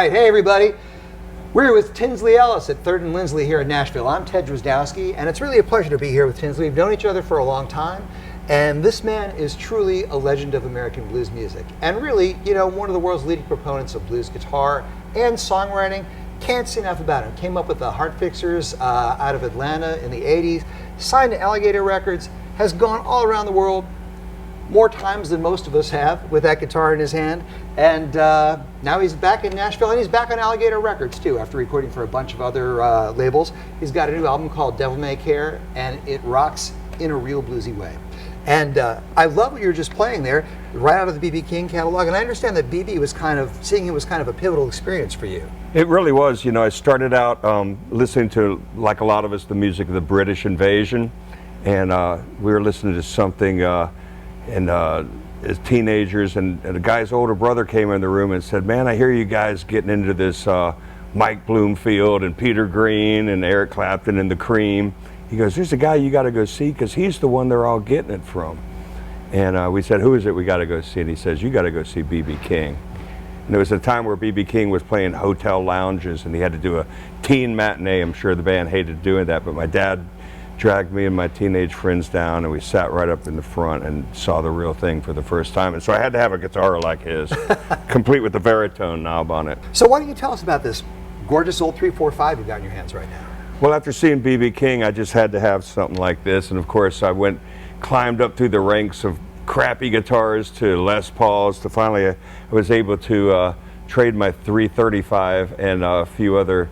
right, hey everybody. We're here with Tinsley Ellis at 3rd and Lindsley here in Nashville. I'm Ted Drzdowski, and it's really a pleasure to be here with Tinsley. We've known each other for a long time, and this man is truly a legend of American blues music. And really, you know, one of the world's leading proponents of blues guitar and songwriting. Can't say enough about him. Came up with the Heartfixers out of Atlanta in the 80s, signed to Alligator Records, has gone all around the world, more times than most of us have, with that guitar in his hand. And now he's back in Nashville, and he's back on Alligator Records too, after recording for a bunch of other labels. He's got a new album called Devil May Care, and it rocks in a real bluesy way. And I love what you were just playing there, right out of the B.B. King catalog. And I understand that B.B. was seeing him was kind of a pivotal experience for you. It really was. You know, I started out listening to, like a lot of us, the music of the British invasion. And we were listening to something as teenagers, and a guy's older brother came in the room and said, "Man, I hear you guys getting into this Mike Bloomfield and Peter Green and Eric Clapton and the Cream." He goes, "There's a guy you got to go see because he's the one they're all getting it from." And we said, "Who is it we got to go see?" And he says, "You got to go see B.B. King." And there was a time where B.B. King was playing hotel lounges, and he had to do a teen matinee. I'm sure the band hated doing that, but my dad dragged me and my teenage friends down, and we sat right up in the front and saw the real thing for the first time. And so I had to have a guitar like his, complete with the baritone knob on it. So why don't you tell us about this gorgeous old 345 you've got in your hands right now? Well, after seeing B.B. King, I just had to have something like this. And of course, I climbed up through the ranks of crappy guitars to Les Pauls to finally I was able to trade my 335 and a few other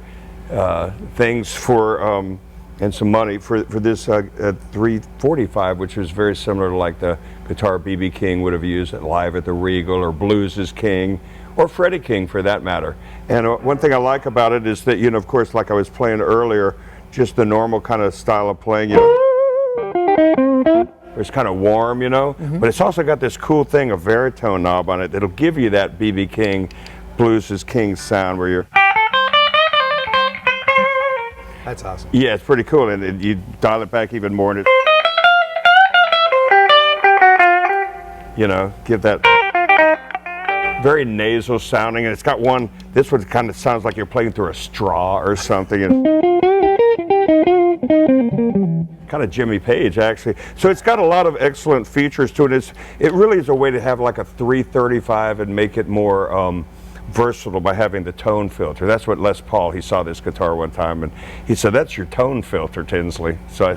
things for and some money for this 345, which was very similar to like the guitar B.B. King would have used live at the Regal, or Blues' King, or Freddie King for that matter. And one thing I like about it is that, you know, of course, like I was playing earlier, just the normal kind of style of playing, you know, it's kind of warm, you know, but it's also got this cool thing, a baritone knob on it that'll give you that B.B. King, Blues' King sound where you're... That's awesome. Yeah, it's pretty cool, and you dial it back even more, and it, you know, give that very nasal sounding. And it's got one. This one kind of sounds like you're playing through a straw or something, and kind of Jimmy Page actually. So it's got a lot of excellent features to it. It really is a way to have like a 335 and make it more versatile by having the tone filter. That's what Les Paul, he saw this guitar one time and he said, "That's your tone filter, Tinsley." So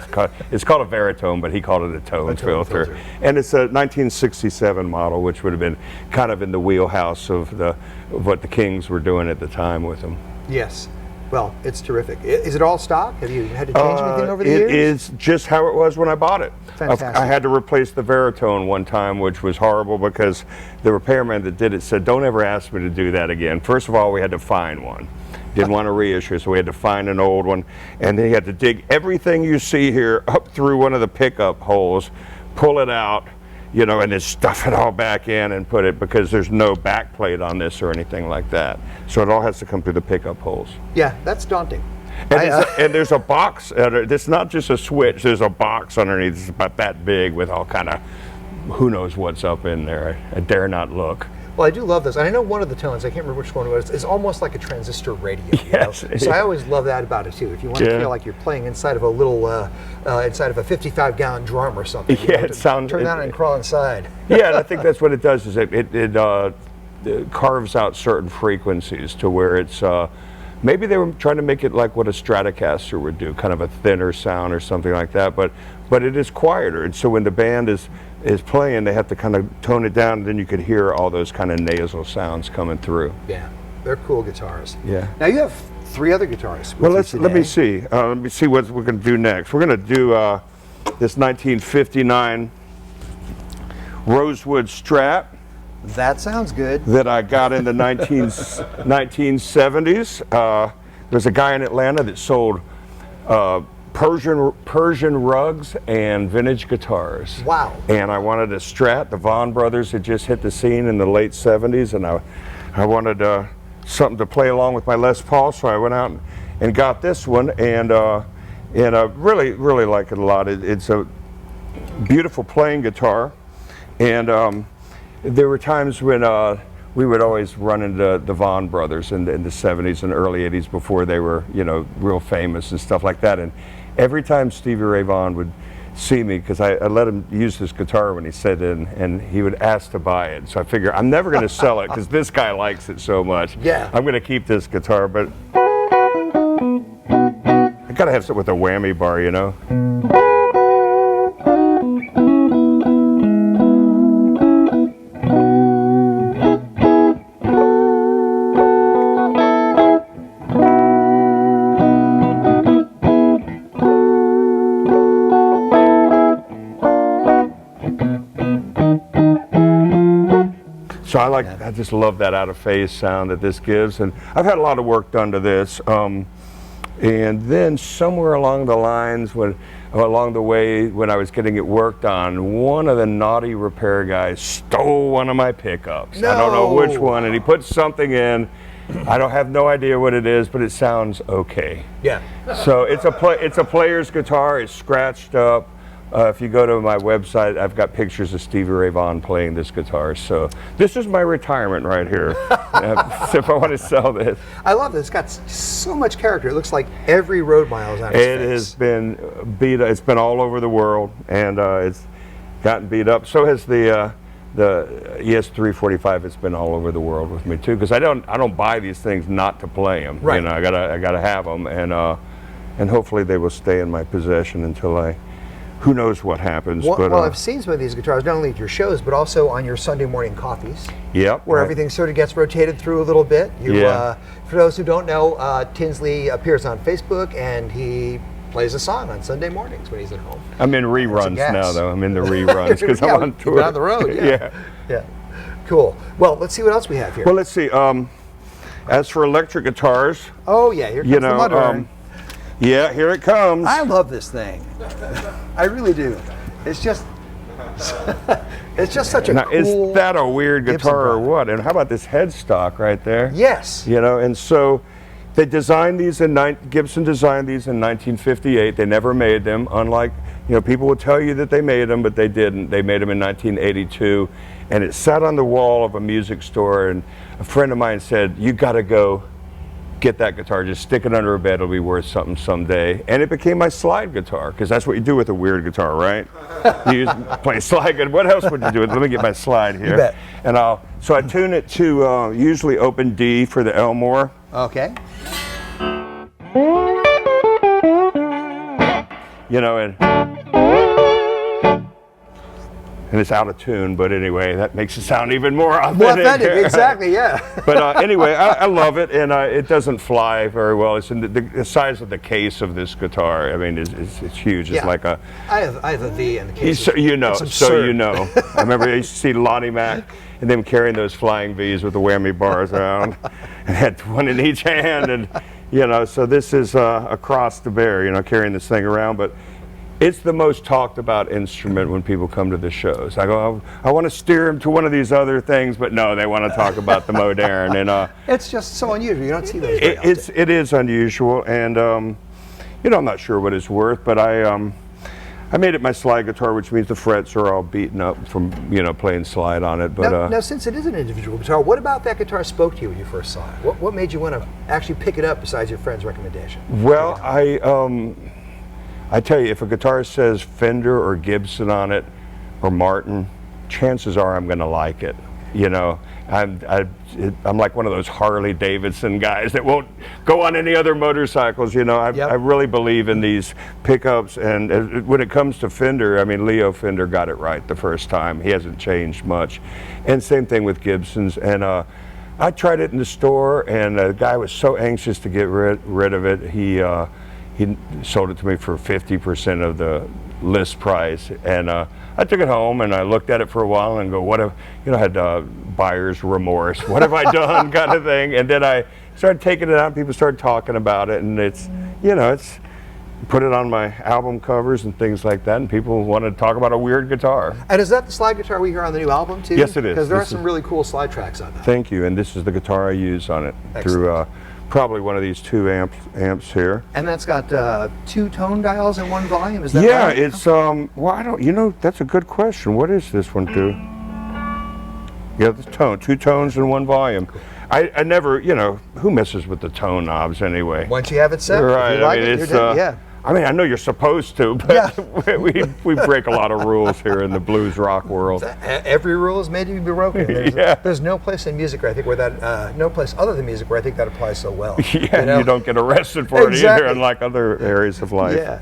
it's called a baritone, but he called it a tone filter. And it's a 1967 model, which would have been kind of in the wheelhouse of what the Kings were doing at the time with them. Yes. Well, it's terrific. Is it all stock? Have you had to change anything over the years? It is just how it was when I bought it. Fantastic. I had to replace the baritone one time, which was horrible because the repairman that did it said, "Don't ever ask me to do that again." First of all, we had to find one. Didn't want to reissue, so we had to find an old one. And then he had to dig everything you see here up through one of the pickup holes, pull it out, you know, and then stuff it all back in and put it, because there's no back plate on this or anything like that. So it all has to come through the pickup holes. Yeah, that's daunting. And there's a box, it's not just a switch, there's a box underneath, it's about that big with all kind of, who knows what's up in there. I dare not look. Well, I do love this. And I know one of the tones, I can't remember which one it was, is almost like a transistor radio. Yes. You know? So I always love that about it too. If you want to feel like you're playing inside of a little, inside of a 55-gallon drum or something. Yeah, it sounds... Turn that on and crawl inside. Yeah, and I think that's what it does, is it carves out certain frequencies to where it's, maybe they were trying to make it like what a Stratocaster would do, kind of a thinner sound or something like that, but it is quieter. And so when the band is playing, they have to kind of tone it down, and then you could hear all those kind of nasal sounds coming through. Yeah, they're cool guitars. Yeah. Now you have 3 other guitars. Well, let me see what we're going to do next. We're going to do this 1959 Rosewood Strat. That sounds good. That I got in the 1970s. There's a guy in Atlanta that sold Persian rugs and vintage guitars. Wow. And I wanted a Strat. The Vaughan brothers had just hit the scene in the late 70s, and I wanted something to play along with my Les Paul, so I went out and got this one, and I really like it a lot. It's a beautiful playing guitar, and there were times when we would always run into the Vaughan brothers in the 70s and early 80s before they were, you know, real famous and stuff like that. And every time Stevie Ray Vaughan would see me, because I let him use this guitar when he sat in, and he would ask to buy it. So I figure I'm never going to sell it because this guy likes it so much. Yeah. I'm going to keep this guitar, but I got to have something with a whammy bar, you know. So I just love that out of phase sound that this gives, and I've had a lot of work done to this. And then somewhere along the lines, along the way when I was getting it worked on, one of the naughty repair guys stole one of my pickups. No. I don't know which one, and he put something in. I don't have no idea what it is, but it sounds okay. Yeah. So it's a player's guitar. It's scratched up. If you go to my website, I've got pictures of Stevie Ray Vaughan playing this guitar. So this is my retirement right here. So if I want to sell this. I love this. It's got so much character. It looks like every road mile is on its It face. has been beat up. It's been all over the world, and it's gotten beat up. So has the ES-345. It's been all over the world with me too, because I don't buy these things not to play them. Right. You know, I gotta have them, and hopefully they will stay in my possession until who knows what happens. Well, I've seen some of these guitars, not only at your shows, but also on your Sunday morning coffees. Yep. Where right. everything sort of gets rotated through a little bit. Yeah. For those who don't know, Tinsley appears on Facebook, and he plays a song on Sunday mornings when he's at home. I'm in reruns now, though. I'm in the reruns because Yeah, I'm on you've tour. been on the road, yeah. Yeah. Cool. Well, let's see what else we have here. Well, let's see. As for electric guitars, oh yeah, here comes the Moderne. Yeah, here it comes. I love this thing. I really do. It's just such a now, cool. is that a weird Gibson guitar or product. what? And how about this headstock right there? Yes. You know, and so they designed these Gibson designed these in 1958. They never made them. Unlike, you know, people will tell you that they made them, but they didn't. They made them in 1982, and it sat on the wall of a music store. And a friend of mine said, "You got to go get that guitar, just stick it under a bed, it'll be worth something someday." And it became my slide guitar, because that's what you do with a weird guitar, right? You play slide guitar. What else would you do? Let me get my slide here. You bet. And so I tune it to usually open D for the Elmore. Okay. You know, and it's out of tune, but anyway, that makes it sound even more authentic. More authentic, exactly, yeah. But anyway, I love it, and it doesn't fly very well. It's in the size of the case of this guitar. I mean, it's huge. It's like a. I have a V in the case. So you know. It's So you absurd. know. I remember I used to see Lonnie Mac and them carrying those flying V's with the whammy bars around, and had one in each hand, and you know. So this is a cross to bear, you know, carrying this thing around, but. It's the most talked about instrument when people come to the shows. I go, I want to steer them to one of these other things, but no, they want to talk about the Moderne. And it's just so unusual. You don't see those very often. it is unusual, and you know, I'm not sure what it's worth, but I made it my slide guitar, which means the frets are all beaten up from, you know, playing slide on it. But now, since it is an individual guitar, what about that guitar spoke to you when you first saw it? What made you want to actually pick it up besides your friend's recommendation? Well, I tell you, if a guitar says Fender or Gibson on it, or Martin, chances are I'm going to like it. You know, I'm like one of those Harley Davidson guys that won't go on any other motorcycles. You know, I really believe in these pickups, and when it comes to Fender, I mean, Leo Fender got it right the first time. He hasn't changed much, and same thing with Gibsons. And I tried it in the store, and the guy was so anxious to get rid of it. He sold it to me for 50% of the list price, and I took it home and I looked at it for a while and go, what have, you know, I had buyer's remorse. What have I done, kind of thing. And then I started taking it out, and people started talking about it, and it's, you know, it's put it on my album covers and things like that, and people want to talk about a weird guitar. And is that the slide guitar we hear on the new album too? Yes, it is. Because there are some really cool slide tracks on that. Thank you, and this is the guitar I use on it. Excellent. Through probably one of these two amps here. And that's got 2 tone dials and 1 volume, is that Yeah, right? it's well, I don't, you know, that's a good question. What is this one do? Yeah, the tone, 2 tones in 1 volume. I never, you know, who messes with the tone knobs anyway? Once you have it set, Right. if you like I mean, it, it's, you're done. Yeah. I mean, I know you're supposed to, but we break a lot of rules here in the blues rock world. Every rule is made to be broken. There's no place in music where I think where that, no place other than music where I think that applies so well. Yeah, you know? you don't get arrested for it either, unlike other areas of life. Yeah.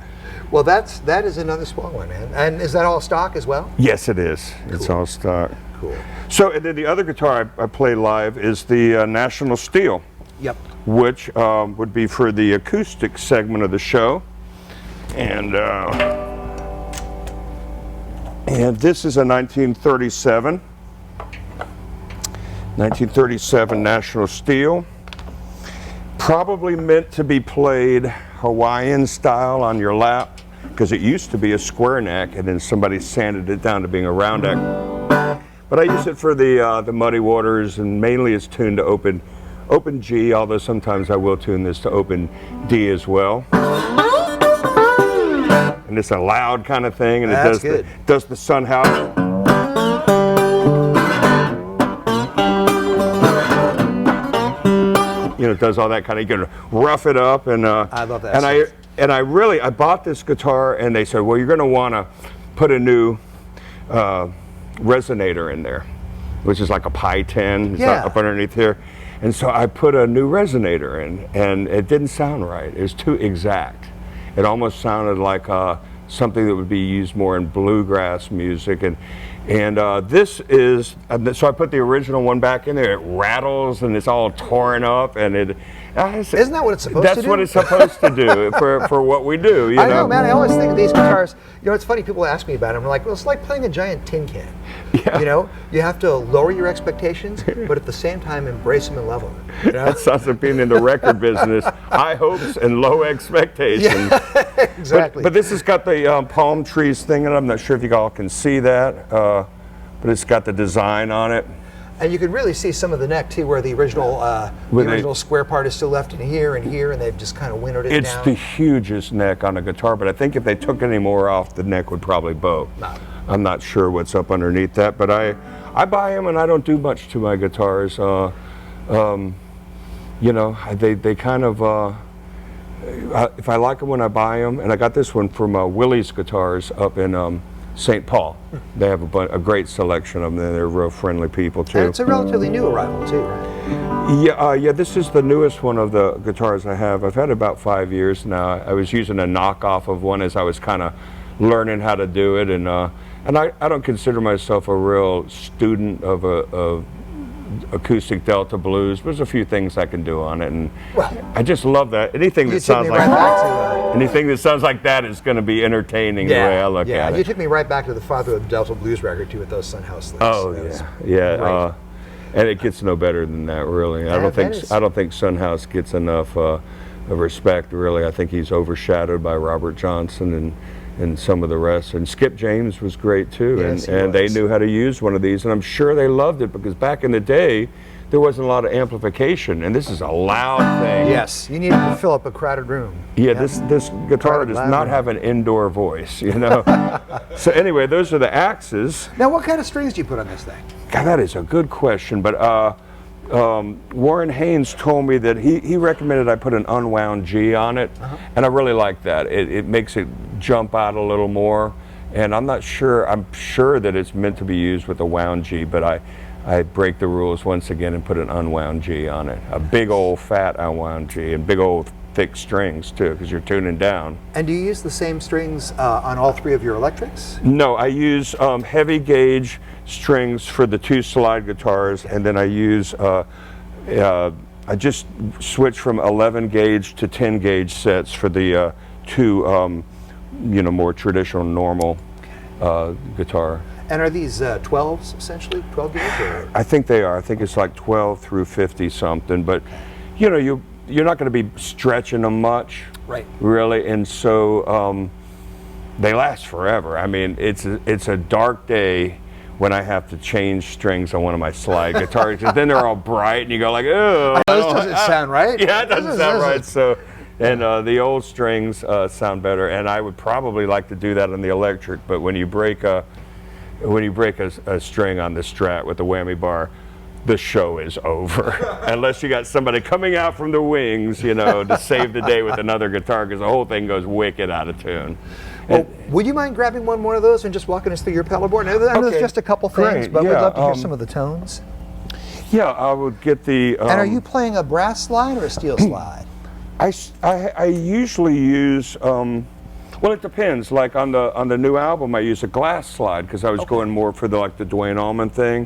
Well, that is another small one, man. And is that all stock as well? Yes, it is. Cool. It's all stock. Cool. So, and then the other guitar I play live is the National Steel. Yep. Which would be for the acoustic segment of the show. And this is a 1937 National Steel. Probably meant to be played Hawaiian style on your lap, because it used to be a square neck and then somebody sanded it down to being a round neck. But I use it for the Muddy Waters, and mainly it's tuned to open G, although sometimes I will tune this to open D as well. And it's a loud kind of thing, and it does the Sun House. You know, it does all that kind of, you can rough it up, and I love that. And I bought this guitar, and they said, well, you're going to want to put a new resonator in there, which is like a Pi 10. It's not up underneath here. And so I put a new resonator in, and it didn't sound right. It was too exact. It almost sounded like something that would be used more in bluegrass music. And this is, so I put the original one back in there. It rattles and it's all torn up, and it. Isn't that what it's supposed to do? That's what it's supposed to do for what we do. You I know, man. I always think of these guitars. You know, it's funny. People ask me about them. I'm like, well, it's like playing a giant tin can. Yeah. You know, you have to lower your expectations, but at the same time embrace them and love them. You know? That sounds like being in the record business. High hopes and low expectations. Yeah, exactly. But this has got the palm trees thing in it. I'm not sure if you all can see that, but it's got the design on it. And you can really see some of the neck too, where the original square part is still left in here, and they've just kind of winnowed it down. It's the hugest neck on a guitar, but I think if they took any more off, the neck would probably bow. No. I'm not sure what's up underneath that, but I buy them and I don't do much to my guitars. You know, they kind of, if I like them when I buy them, and I got this one from Willie's Guitars up in St. Paul. They have a great selection of them. They're real friendly people too. And it's a relatively new arrival too, right? Yeah, this is the newest one of the guitars I have. I've had about 5 years now. I was using a knockoff of one as I was kind of learning how to do it, and I don't consider myself a real student of acoustic Delta blues. There's a few things I can do on it, and I just love that. Anything that sounds like anything that sounds like that is going to be entertaining the way I look at it. You took me right back to the father of the Delta blues record too, with those Sunhouse licks. Oh yeah. And it gets no better than that, really. I don't think Sunhouse gets enough of respect, really. I think he's overshadowed by Robert Johnson and some of the rest. And Skip James was great too, yes, and they knew how to use one of these, and I'm sure they loved it, because back in the day there wasn't a lot of amplification, and this is a loud thing. Yes, you needed to fill up a crowded room. Yeah, this guitar does not have an indoor voice, you know. So anyway, those are the axes. Now, what kind of strings do you put on this thing? God, that is a good question, but Warren Haynes told me that he recommended I put an unwound G on it, and I really like that. It makes it jump out a little more, and I'm sure that it's meant to be used with a wound G, but I break the rules once again and put an unwound G on it. A big old fat unwound G, and big old thick strings too, because you're tuning down. And do you use the same strings on all 3 of your electrics? No, I use heavy gauge strings for the 2 slide guitars, and then I use I just switch from 11 gauge to 10 gauge sets for the 2 you know, more traditional normal guitar. And are these 12s essentially, 12 gauge? Or? I think they are. I think it's like 12 through 50 something, but you know, you're not going to be stretching them much, right? Really, and so they last forever. I mean, it's a dark day when I have to change strings on one of my slide guitars, because then they're all bright, and you go like, oh, this doesn't sound right. Yeah, it doesn't sound right. So, and the old strings sound better, and I would probably like to do that on the electric, but when you break when you break a string on the Strat with the whammy bar, the show is over. Unless you got somebody coming out from the wings, you know, to save the day with another guitar, because the whole thing goes wicked out of tune. Well, would you mind grabbing one of those and just walking us through your pedalboard? I know there's just a couple things, great, but we'd yeah, love to hear some of the tones. Yeah, I would get the... and are you playing a brass slide or a steel slide? I usually use... well, it depends. Like on the new album, I use a glass slide because I was going more for the Duane Allman thing.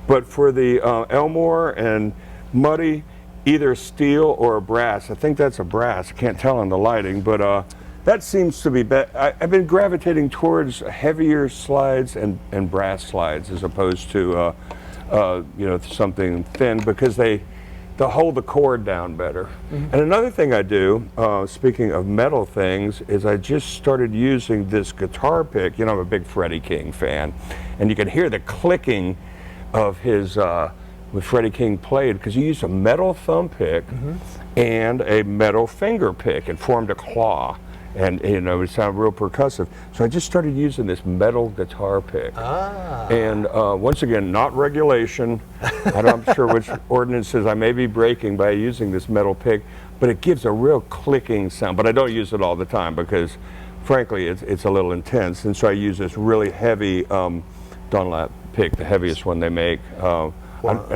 But for the Elmore and Muddy, either steel or a brass. I think that's a brass. I can't tell on the lighting, but that seems to be. I've been gravitating towards heavier slides and brass slides as opposed to you know, something thin, because they'll hold the chord down better. And another thing I do, speaking of metal things, is I just started using this guitar pick. You know, I'm a big Freddie King fan, and you can hear the clicking of his, when Freddie King played, because he used a metal thumb pick and a metal finger pick and formed a claw. And, you know, it sounded real percussive. So I just started using this metal guitar pick. And once again, not regulation. I'm not sure which ordinances I may be breaking by using this metal pick, but it gives a real clicking sound. But I don't use it all the time because, frankly, it's a little intense. And so I use this really heavy Dunlap pick, the heaviest one they make. I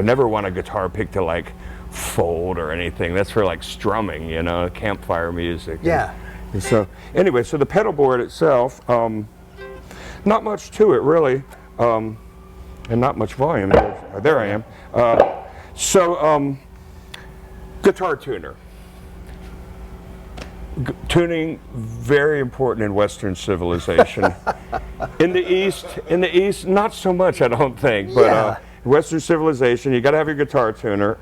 never want a guitar pick to like fold or anything. That's for like strumming, you know, campfire music. Yeah. And so anyway, so the pedal board itself, not much to it really, and not much volume. There I am. Guitar tuner. Tuning, very important in Western civilization. In the East, not so much, I don't think. But Western civilization, you got to have your guitar tuner.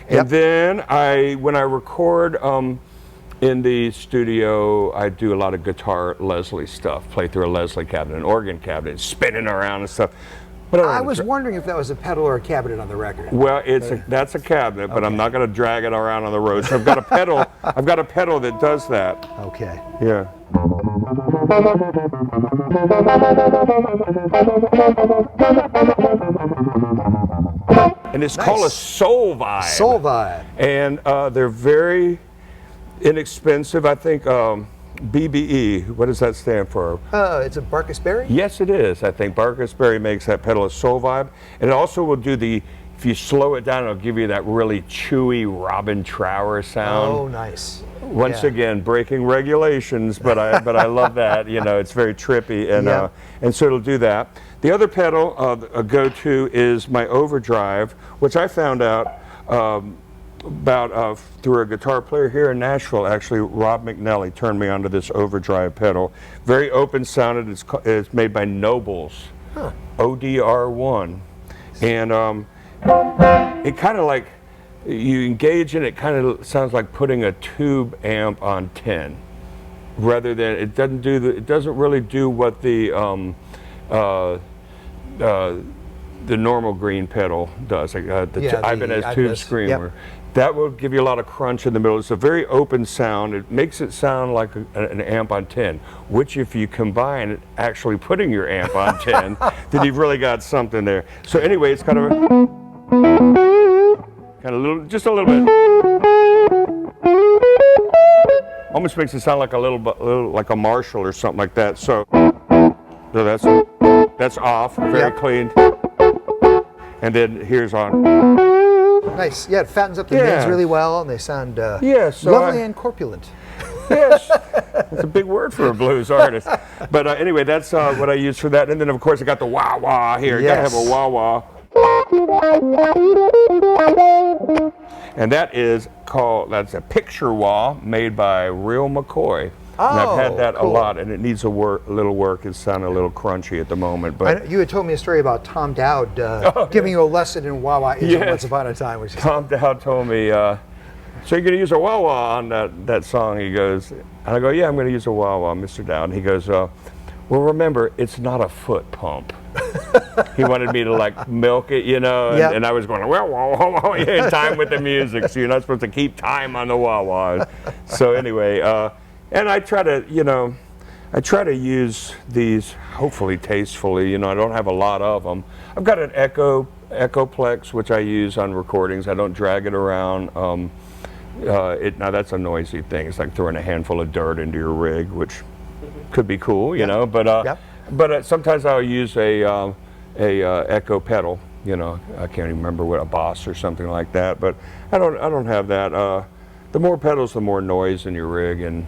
And then when I record in the studio, I do a lot of guitar Leslie stuff. Play through a Leslie cabinet, an organ cabinet, spinning around and stuff. But I was wondering if that was a pedal or a cabinet on the record. Well, that's a cabinet, but I'm not going to drag it around on the road. So I've got a pedal. I've got a pedal that does that. Okay. Yeah. And it's called a soul vibe. Soul vibe. And they're very inexpensive. I think BBE, what does that stand for? It's a Barkus Berry? Yes, it is. I think Barkus Berry makes that pedal a soul vibe. And it also will do if you slow it down, it'll give you that really chewy Robin Trower sound. Oh, nice. Once again, breaking regulations, but I love that. You know, it's very trippy, and so it'll do that. The other pedal, a go-to, is my overdrive, which I found out through a guitar player here in Nashville. Actually, Rob McNally turned me onto this overdrive pedal. Very open sounded. It's made by Nobles, ODR1, and it kind of like, you engage in it, kind of sounds like putting a tube amp on 10, rather than it doesn't really do what the normal green pedal does, like the Ibanez Tube Screamer. That will give you a lot of crunch in the middle. It's a very open sound. It makes it sound like an amp on 10, which if you combine it, actually putting your amp on 10, then you've really got something there. So anyway, it's kind of just a little bit. Almost makes it sound like a little like a Marshall or something like that. So that's off, very clean. And then here's on. Nice. Yeah, it fattens up the mids really well, and they sound lovely and corpulent. Yes, that's a big word for a blues artist. But anyway, that's what I use for that. And then, of course, I got the wah-wah here. You gotta have a wah-wah. And that's a picture wah made by Real McCoy. And I've had that a lot, and it needs a little work. It's sounding a little crunchy at the moment. But you had told me a story about Tom Dowd giving you a lesson in wah-wah once upon a time. Tom Dowd told me, so you're going to use a wah-wah on that song? He goes, and I go, yeah, I'm going to use a wah-wah, Mr. Dowd. And he goes, well, remember, it's not a foot pump. He wanted me to like milk it, you know, and I was going, wah-wah, in time with the music, so you're not supposed to keep time on the wah-wah. So anyway, and I try to, you know, I try to use these hopefully tastefully. You know, I don't have a lot of them. I've got an Echoplex, which I use on recordings. I don't drag it around. Now that's a noisy thing. It's like throwing a handful of dirt into your rig, which could be cool, you know. But sometimes I'll use a Echo pedal. You know, I can't even remember what, a Boss or something like that. But I don't have that. The more pedals, the more noise in your rig, and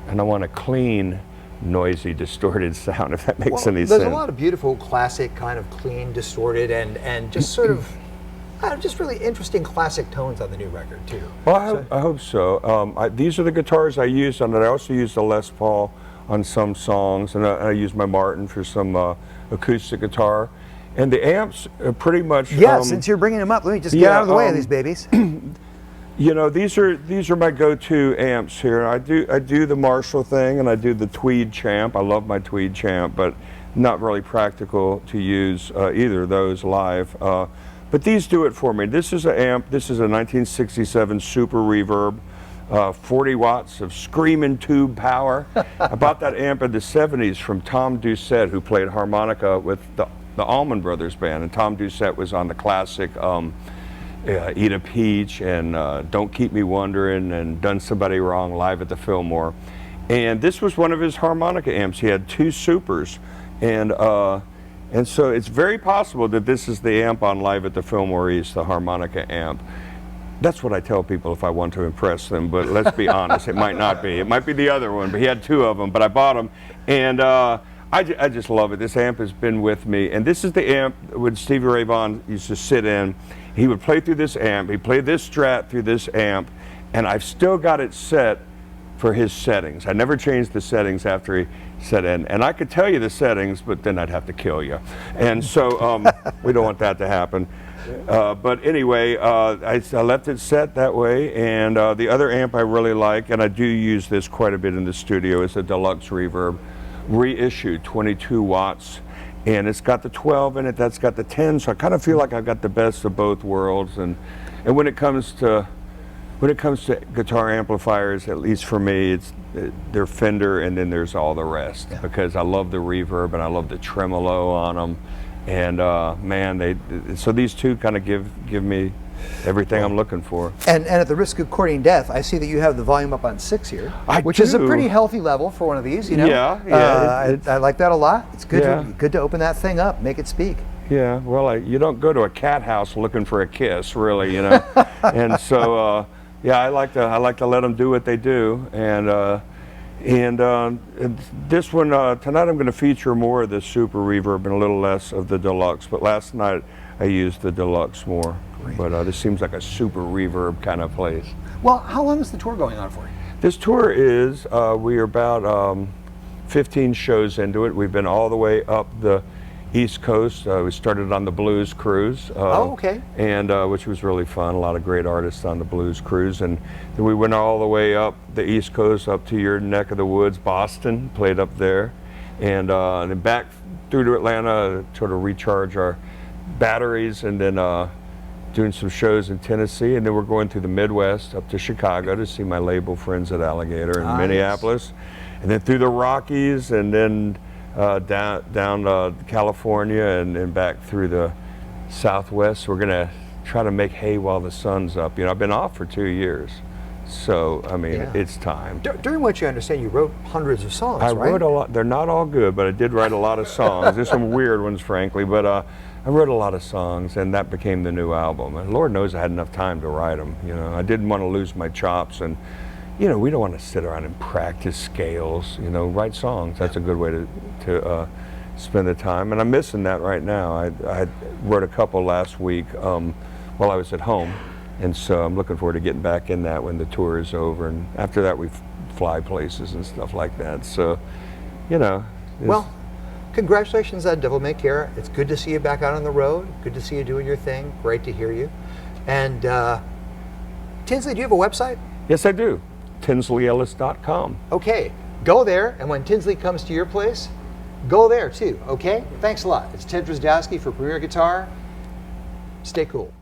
I want a clean, noisy, distorted sound, if that makes any sense. There's a lot of beautiful, classic, kind of clean, distorted, and just sort of, just really interesting classic tones on the new record, too. Well, I hope so. These are the guitars I use on it. I also use the Les Paul on some songs, and I use my Martin for some acoustic guitar. And the amps are pretty much... Yeah, since you're bringing them up, let me just get out of the way of these babies. You know, these are my go-to amps here. I do the Marshall thing, and I do the Tweed Champ. I love my Tweed Champ, but not really practical to use either of those live. But these do it for me. This is an amp. This is a 1967 Super Reverb, 40 watts of screaming tube power. I bought that amp in the 70s from Tom Doucette, who played harmonica with the Allman Brothers Band, and Tom Doucette was on the classic Eat a Peach and Don't Keep Me Wondering and Done Somebody Wrong live at the Fillmore. And this was one of his harmonica amps. He had two Supers, and so it's very possible that this is the amp on Live at the Fillmore East, the harmonica amp. That's what I tell people if I want to impress them, but let's be honest, it might not be. It might be the other one, but he had two of them, but I bought them, and I just love it. This amp has been with me, and this is the amp when Stevie Ray Vaughan used to sit in. He would play through this amp. He played this Strat through this amp, and I've still got it set for his settings. I never changed the settings after he set in, and I could tell you the settings, but then I'd have to kill you, and so we don't want that to happen. But anyway, I left it set that way, and the other amp I really like, and I do use this quite a bit in the studio, is the Deluxe Reverb, reissued 22 watts, and it's got the 12 in it, that's got the 10, so I kind of feel like I've got the best of both worlds. And when it comes to guitar amplifiers, at least for me, they're Fender, and then there's all the rest, because I love the reverb and I love the tremolo on them. And man, so these two kind of give me everything I'm looking for. And at the risk of courting death, I see that you have the volume up on 6 here, which is a pretty healthy level for one of these. You know, I like that a lot. It's good. Good to open that thing up, make it speak. Yeah, well, you don't go to a cat house looking for a kiss, really, you know. And so, yeah, I like to let them do what they do. And this one, tonight I'm going to feature more of the Super Reverb and a little less of the Deluxe, but last night I used the Deluxe more. Great. But this seems like a Super Reverb kind of place. Well, how long is the tour going on for? This tour is, we are about 15 shows into it. We've been all the way up the East Coast. We started on the Blues Cruise. And which was really fun. A lot of great artists on the Blues Cruise. And then we went all the way up the East Coast, up to your neck of the woods, Boston, played up there. And then back through to Atlanta to sort of recharge our batteries, and then doing some shows in Tennessee. And then we're going through the Midwest up to Chicago to see my label friends at Alligator in Minneapolis. And then through the Rockies, and then down California, and back through the Southwest. We're going to try to make hay while the sun's up. You know, I've been off for 2 years, so I mean, it's time. During which, you understand, you wrote hundreds of songs, right? I wrote a lot. They're not all good, but I did write a lot of songs. There's some weird ones, frankly, but I wrote a lot of songs, and that became the new album. And Lord knows I had enough time to write them. You know, I didn't want to lose my chops, and you know, we don't want to sit around and practice scales. You know, write songs. That's a good way to spend the time, and I'm missing that right now. I wrote a couple last week while I was at home, and so I'm looking forward to getting back in that when the tour is over, and after that we fly places and stuff like that. So, you know. Well, congratulations on Devil May Care. It's good to see you back out on the road. Good to see you doing your thing. Great to hear you. And Tinsley, do you have a website? Yes, I do. TinsleyEllis.com. Okay, go there, and when Tinsley comes to your place, go there too, okay? Thanks a lot. It's Ted Drozdowski for Premier Guitar. Stay cool.